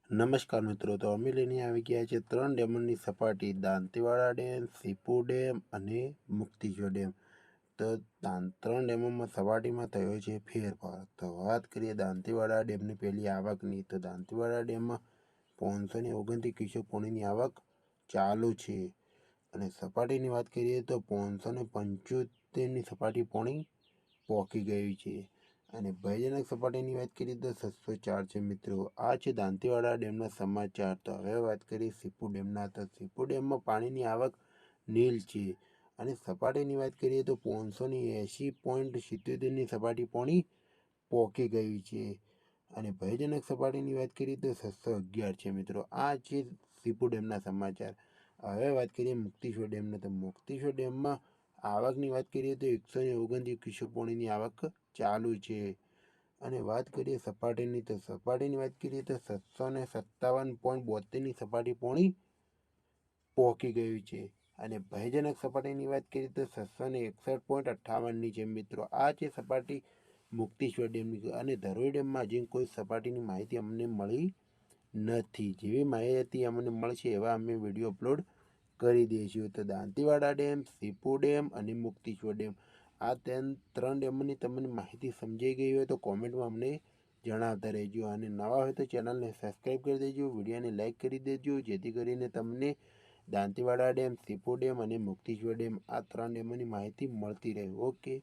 નમસ્કાર મિત્રો, તો અમે લઈને આવી ગયા છે 3 ડેમોની સપાટી: દાંતીવાડા ડેમ, સીપુ ડેમ અને મુક્તિશ્વર ડેમ. તો 3 ડેમોમાં સપાટીમાં થયો છે ફેરફાર. તો વાત કરીએ દાંતીવાડા ડેમની પહેલી આવકની, તો દાંતીવાડા ડેમમાં 529 ક્યુસેક પાણીની આવક ચાલુ છે. અને સપાટીની વાત કરીએ તો 575ની સપાટી પાણી પહોંચી ગયું છે. અને ભયજનક સપાટીની વાત કરીએ તો 604 છે. મિત્રો, આ છે દાંતીવાડા ડેમના સમાચાર. તો હવે વાત કરીએ સીપુ ડેમના. તો સીપુ ડેમમાં પાણીની આવક નીલ છે. અને સપાટીની વાત કરીએ તો 580.77ની સપાટી પાણી પહોંચી ગયું છે. અને ભયજનક સપાટીની વાત કરીએ તો 611 છે. મિત્રો, આ છે સીપુ ડેમના સમાચાર. હવે વાત કરીએ મુક્તિશ્વર ડેમના. તો મુક્તિશ્વર ડેમમાં આવકની વાત કરીએ તો 129 ક્યુસેક પાણીની આવક ચાલુ છે. અને વાત કરીએ સપાટીની, તો સપાટીની વાત કરીએ તો 657.72ની સપાટી પાણી પહોંચી ગયું છે. અને ભયજનક સપાટીની વાત કરીએ તો 661.58ની છે. મિત્રો, આ છે સપાટી મુક્તિશ્વર ડેમની. અને ધરોઈ ડેમમાં હજી કોઈ સપાટીની માહિતી અમને મળી નથી. જેવી માહિતી અમને મળશે એવા અમે વિડીયો અપલોડ કરી દઈશું. તો દાંતીવાડા ડેમ, સીપુ ડેમ અને મુક્તિશ્વર ડેમ, આ 3 ડેમોની તમને માહિતી સમજાઈ ગઈ હોય તો કોમેન્ટમાં અમને જણાવતા રહેજો. અને નવા હોય તો ચેનલને સબસ્ક્રાઈબ કરી દેજો, વિડીયોને લાઇક કરી દેજો, જેથી કરીને તમને દાંતીવાડા ડેમ, સીપુ ડેમ અને મુક્તિશ્વર ડેમ, આ 3 ડેમોની માહિતી મળતી રહે. ઓકે.